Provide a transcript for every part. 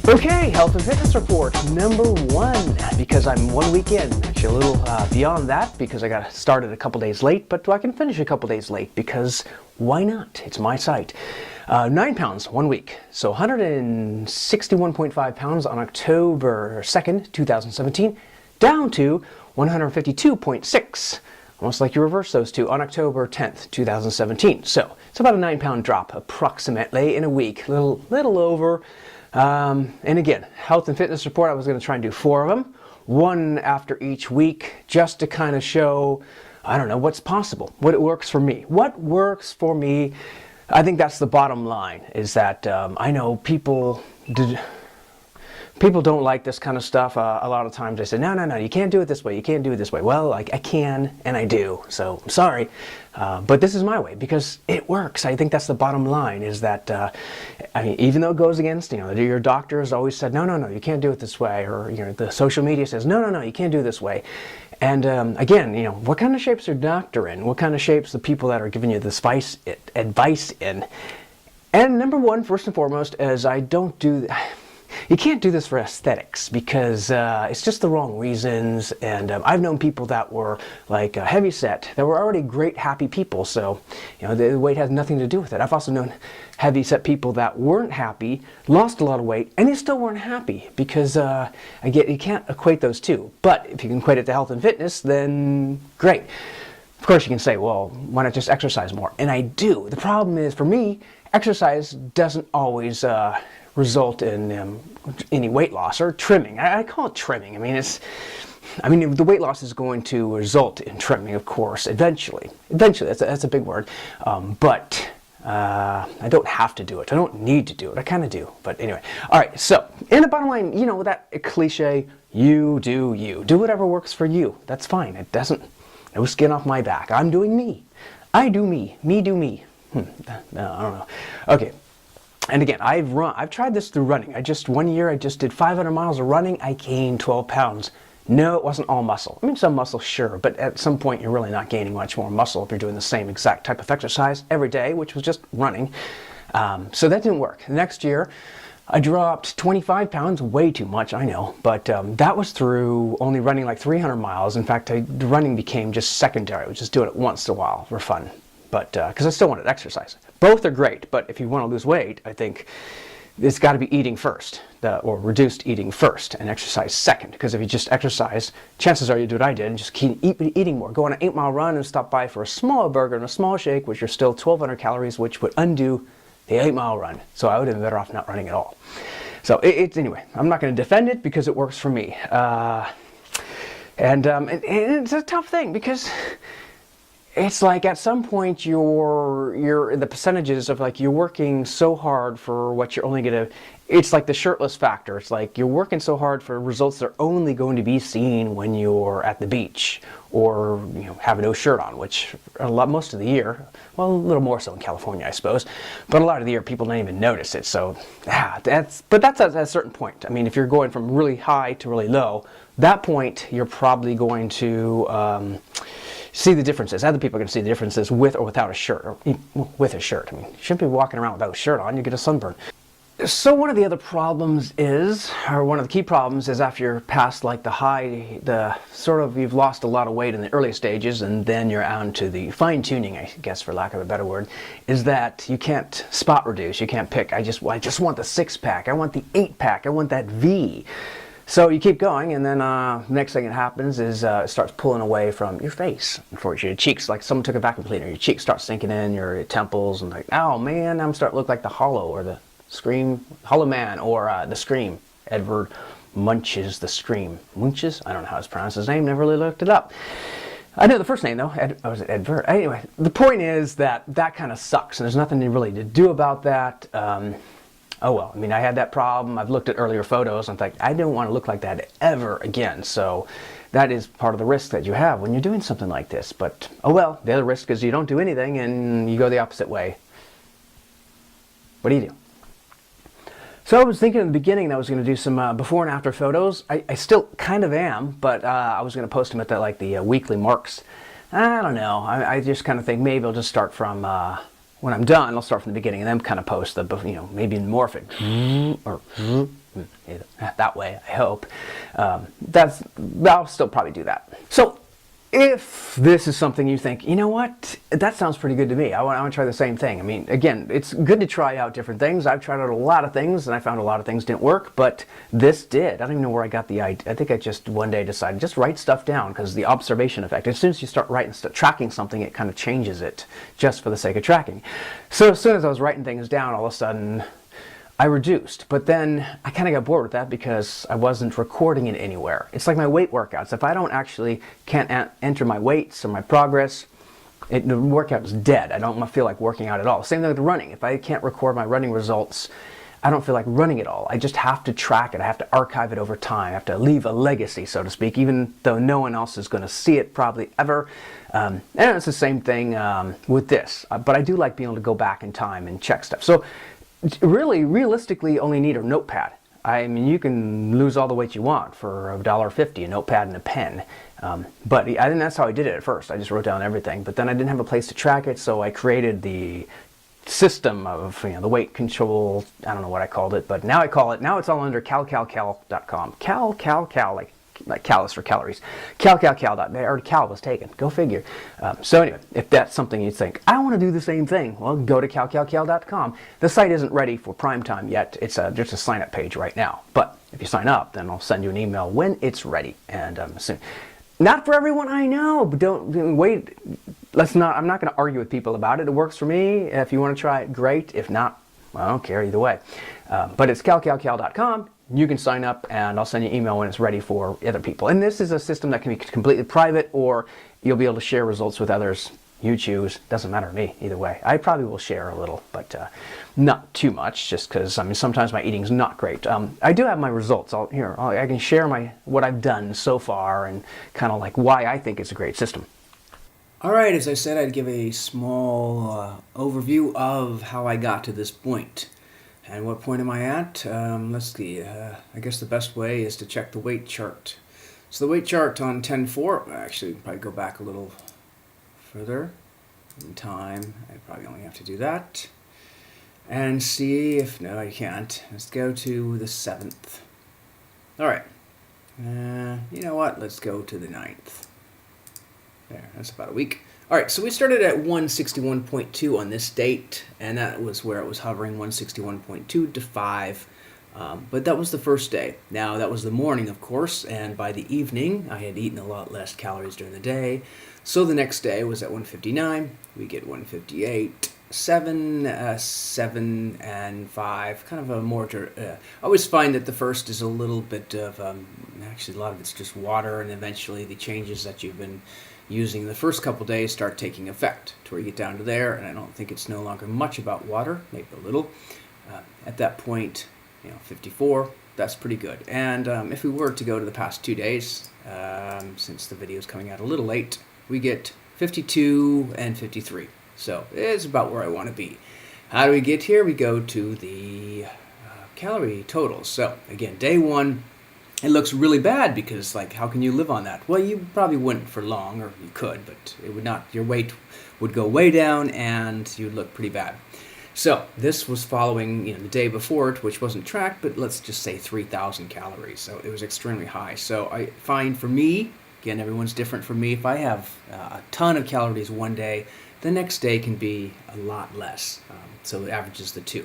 Okay, health and fitness report number 1, because I'm 1 week in, actually a little beyond that because I got started a couple days late, but I can finish a couple days late because why not? It's my site. 9 pounds 1 week, so 161.5 pounds on October 2nd, 2017, down to 152.6. Almost like you reverse those two on October 10th, 2017. So it's about a 9-pound drop approximately in a week, little over. And again, health and fitness report, I was going to try and do 4 of them, 1 after each week, just to kind of show, I don't know, what's possible, what works for me. What works for me, I think that's the bottom line, is that I know people don't like this kind of stuff. A lot of times they say, no, you can't do it this way, you can't do it this way. Well, I can, and I do, so I'm sorry. But this is my way, because it works. I think that's the bottom line, is that, I mean, even though it goes against, your doctor has always said, no, you can't do it this way, or, the social media says, no, you can't do it this way. And again, what kind of shape's your doctor in? What kind of shape's the people that are giving you this advice in? And number 1, first and foremost, is you can't do this for aesthetics, because it's just the wrong reasons. And I've known people that were like heavy set, that were already great, happy people. So, the weight has nothing to do with it. I've also known heavy set people that weren't happy, lost a lot of weight, and they still weren't happy, because you can't equate those two. But if you can equate it to health and fitness, then great. Of course, you can say, well, why not just exercise more? And I do. The problem is, for me, exercise doesn't always result in any weight loss or trimming. I call it trimming. I mean, the weight loss is going to result in trimming, of course, eventually. Eventually, that's a big word. But I don't have to do it. I don't need to do it. I kind of do. But anyway. All right. So, in the bottom line, that cliche, you do you. Do whatever works for you. That's fine. It doesn't, no skin off my back. I'm doing me. I do me. Me do me. No, I don't know. Okay. And again, I've tried this through running. 1 year I just did 500 miles of running. I gained 12 pounds. No, it wasn't all muscle. I mean, some muscle, sure, but at some point you're really not gaining much more muscle if you're doing the same exact type of exercise every day, which was just running. So that didn't work. Next year, I dropped 25 pounds, way too much, I know, but that was through only running like 300 miles. In fact, the running became just secondary. I would just do it once in a while for fun, but because I still wanted to exercise. Both are great, but if you want to lose weight, I think it's got to be eating first, or reduced eating first, and exercise second. Because if you just exercise, chances are you do what I did and just keep eating more. Go on an 8-mile run and stop by for a small burger and a small shake, which are still 1,200 calories, which would undo the 8-mile run. So I would have been better off not running at all. So anyway, I'm not going to defend it because it works for me. And it's a tough thing, because it's like at some point you're in the percentages of like you're working so hard for what you're only going to, it's like the shirtless factor. It's like you're working so hard for results that are only going to be seen when you're at the beach or have no shirt on, which most of the year, well, a little more so in California, I suppose, but a lot of the year people don't even notice it. So that's at a certain point. I mean, if you're going from really high to really low, that point you're probably going to see the differences. Other people are going to see the differences with or without a shirt, or with a shirt. I mean, you shouldn't be walking around without a shirt on, you get a sunburn. So one of the other problems is, or one of the key problems is, after you're past like you've lost a lot of weight in the early stages, and then you're on to the fine tuning, I guess, for lack of a better word, is that you can't spot reduce, you can't pick, I just want the 6-pack, I want the 8-pack, I want that V. So you keep going, and then next thing that happens is it starts pulling away from your face. Unfortunately, your cheeks, like someone took a vacuum cleaner, your cheeks start sinking in, your temples, and like, oh man, I'm starting to look like the Hollow, or the Scream, Hollow Man, or the Scream. Edward Munch's The Scream. Munch's? I don't know how to pronounce his name, never really looked it up. I know the first name though, was it Edward? Anyway, the point is that kind of sucks, and there's nothing really to do about that. Oh well, I mean, I had that problem. I've looked at earlier photos and I'm like, I don't want to look like that ever again. So that is part of the risk that you have when you're doing something like this. But oh well, the other risk is you don't do anything and you go the opposite way. What do you do? So I was thinking in the beginning that I was going to do some before and after photos. I still kind of am, but I was going to post them at the weekly marks. I don't know. I just kind of think maybe I'll just start from when I'm done, I'll start from the beginning and then kind of post the, maybe morph it or that way, I hope. I'll still probably do that. So if this is something you think, you know what, that sounds pretty good to me, I want to try the same thing. I mean, again, it's good to try out different things. I've tried out a lot of things and I found a lot of things didn't work, but this did. I don't even know where I got the idea. I think I just one day decided just write stuff down, because the observation effect, as soon as you start writing, tracking something, it kind of changes it just for the sake of tracking. So as soon as I was writing things down, all of a sudden I reduced, but then I kind of got bored with that because I wasn't recording it anywhere. It's like my weight workouts. If I can't enter my weights or my progress, the workout is dead. I don't feel like working out at all. Same thing with running. If I can't record my running results, I don't feel like running at all. I just have to track it. I have to archive it over time. I have to leave a legacy, so to speak, even though no one else is going to see it probably ever. And it's the same thing with this. But I do like being able to go back in time and check stuff. So really, realistically, only need a notepad. I mean, you can lose all the weight you want for $1.50, a notepad and a pen. But I think that's how I did it at first. I just wrote down everything, but then I didn't have a place to track it, so I created the system of the weight control. I don't know what I called it, but now it's all under calorie-watching.com. Like callus for calories. Or cal was taken. Go figure. So anyway, if that's something you think, I want to do the same thing, well, go to calorie-watching.com. The site isn't ready for prime time yet. It's just a sign-up page right now. But if you sign up, then I'll send you an email when it's ready. And soon. Not for everyone, I know, but don't wait. I'm not going to argue with people about it. It works for me. If you want to try it, great. If not, well, I don't care either way. But it's calorie-watching.com. You can sign up and I'll send you an email when it's ready for other people. And this is a system that can be completely private, or you'll be able to share results with others. You choose. Doesn't matter to me either way. I probably will share a little, but not too much, just because sometimes my eating's not great. I do have my results. I can share what I've done so far and kind of like why I think it's a great system. All right, as I said, I'd give a small overview of how I got to this point. And what point am I at? Let's see. I guess the best way is to check the weight chart. So the weight chart on 10-4, actually probably go back a little further in time. I probably only have to do that. And see if, no, I can't. Let's go to the 7th. All right. You know what? Let's go to the 9th. There, that's about a week. All right, so we started at 161.2 on this date, and that was where it was hovering, 161.2 to 5. But that was the first day. Now, that was the morning, of course, and by the evening, I had eaten a lot less calories during the day. So the next day was at 159. We get 158, 7, and 5. Kind of a more... I always find that the first is a little bit of... actually, a lot of it's just water, and eventually the changes that you've been using the first couple days start taking effect to where you get down to there, and I don't think it's no longer much about water, maybe a little. At that point, 54, that's pretty good. And if we were to go to the past 2 days, since the video is coming out a little late, we get 52 and 53. So it's about where I want to be. How do we get here? We go to the calorie totals. So again, day 1, it looks really bad because, like, how can you live on that? Well, you probably wouldn't for long, or you could, but it would not. Your weight would go way down, and you'd look pretty bad. So this was following, the day before it, which wasn't tracked, but let's just say 3,000 calories. So it was extremely high. So I find for me, again, everyone's different. For me, if I have a ton of calories one day, the next day can be a lot less. So it averages the 2.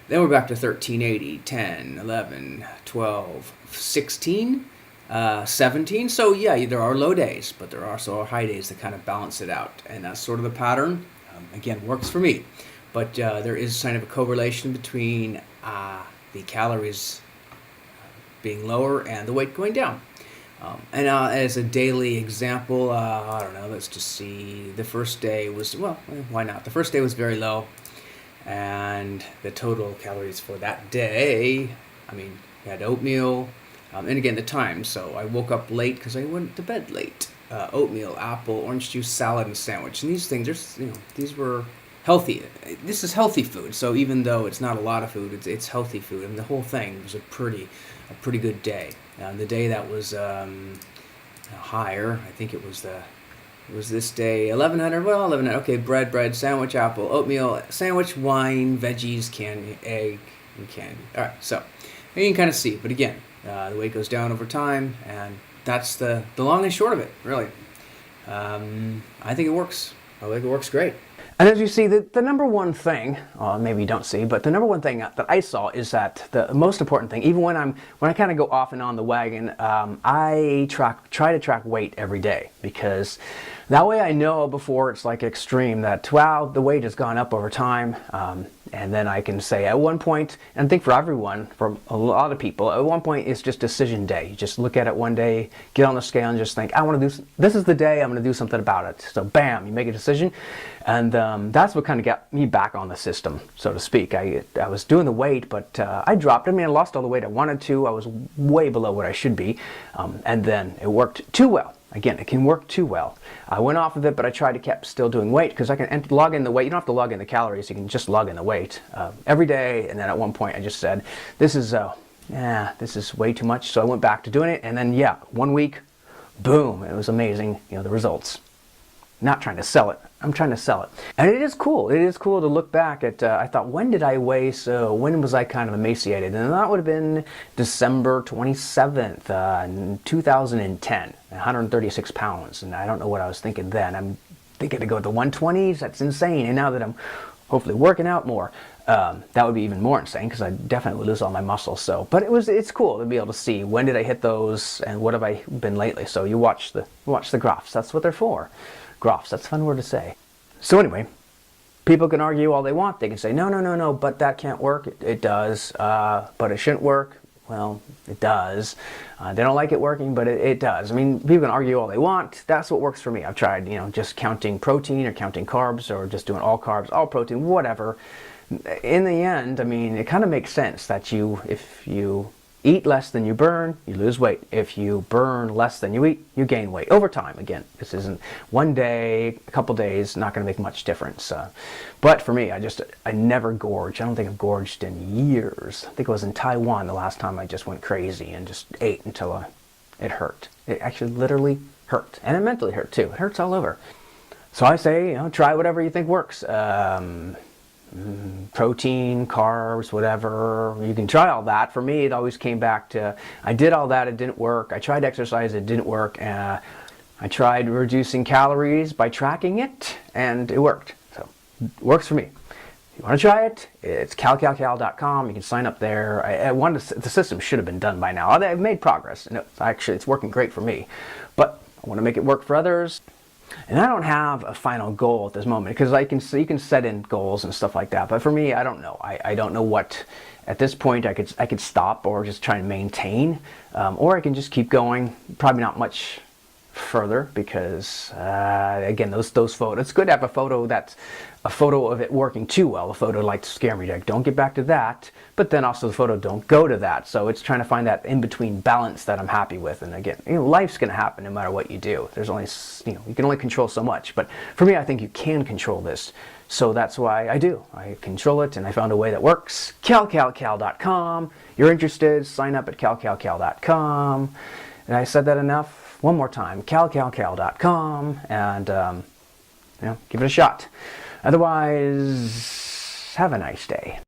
Then we're back to 1380, 10, 11, 12, 16, 17. So yeah, there are low days, but there are also high days that kind of balance it out. And that's sort of the pattern. Again, works for me. But there is a sign of a correlation between the calories being lower and the weight going down. And as a daily example, I don't know, let's just see. The first day was, well, why not? The first day was very low. And the total calories for that day, we had oatmeal, and again, the time. So I woke up late because I went to bed late. Oatmeal, apple, orange juice, salad, and sandwich. And these things, these were healthy. This is healthy food. So even though it's not a lot of food, it's healthy food. And the whole thing was a pretty good day. The day that was higher, I think it was the Was this day 1100? Well, 1100. Okay, bread, sandwich, apple, oatmeal, sandwich, wine, veggies, candy, egg, and candy. All right, so you can kind of see, but again, the weight goes down over time, and that's the long and short of it, really. I think it works. I think it works great. And as you see, the number one thing, maybe you don't see, but the number one thing that I saw is that the most important thing, even when I kind of go off and on the wagon, I try to track weight every day, because that way I know before it's like extreme that, wow, the weight has gone up over time. And then I can say at one point, and I think for everyone, for a lot of people, at one point it's just decision day. You just look at it one day, get on the scale and just think, I want to do, this is the day I'm going to do something about it. So bam, you make a decision. And that's what kind of got me back on the system, so to speak. I was doing the weight, but I dropped. I mean, I lost all the weight I wanted to. I was way below what I should be. And then it worked too well. Again, it can work too well. I went off of it, but I tried to keep still doing weight, because I can log in the weight. You don't have to log in the calories. You can just log in the weight every day. And then at one point I just said, this is way too much. So I went back to doing it. And then, yeah, 1 week, boom, it was amazing, the results. Not trying to sell it. I'm trying to sell it. And it is cool. It is cool to look back at, I thought, when did I weigh so? When was I kind of emaciated? And that would have been December 27th, in 2010, 136 pounds. And I don't know what I was thinking then. I'm thinking to go to the 120s. That's insane. And now that I'm hopefully working out more, that would be even more insane, because I definitely would lose all my muscle. So, but it's cool to be able to see when did I hit those and what have I been lately. So you watch the graphs. That's what they're for. Graphs, that's a fun word to say. So anyway, people can argue all they want. They can say, no, but that can't work. It does, but it shouldn't work. Well, it does. They don't like it working, but it does. I mean, people can argue all they want. That's what works for me. I've tried, just counting protein or counting carbs, or just doing all carbs, all protein, whatever. In the end, I mean, it kind of makes sense that if you eat less than you burn, you lose weight. If you burn less than you eat, you gain weight over time. Again, this isn't one day, a couple days, not going to make much difference. But for me, I never gorge. I don't think I've gorged in years. I think it was in Taiwan the last time I just went crazy and just ate until it hurt. It actually literally hurt. And it mentally hurt too. It hurts all over. So I say, try whatever you think works. Protein, carbs, whatever. You can try all that. For me, it always came back to, I did all that, it didn't work. I tried exercise, it didn't work. I tried reducing calories by tracking it, and it worked. So, it works for me. If you want to try it, it's calorie-watching. You can sign up there. The system should have been done by now. I've made progress, and it's working great for me. But I want to make it work for others. And I don't have a final goal at this moment, because you can set in goals and stuff like that. But for me, I don't know. I don't know what, at this point, I could stop or just try and maintain, or I can just keep going. Probably not much further, because again, those photos. It's good to have a photo that's a photo of it working too well. A photo like to scare me, like don't get back to that. But then also the photo don't go to that. So it's trying to find that in between balance that I'm happy with. And again, life's going to happen no matter what you do. There's only, you can only control so much. But for me, I think you can control this. So that's why I do. I control it, and I found a way that works. Cal.com. You're interested? Sign up at cal.com. And I said that enough. One more time, cal.com, and give it a shot. Otherwise, have a nice day.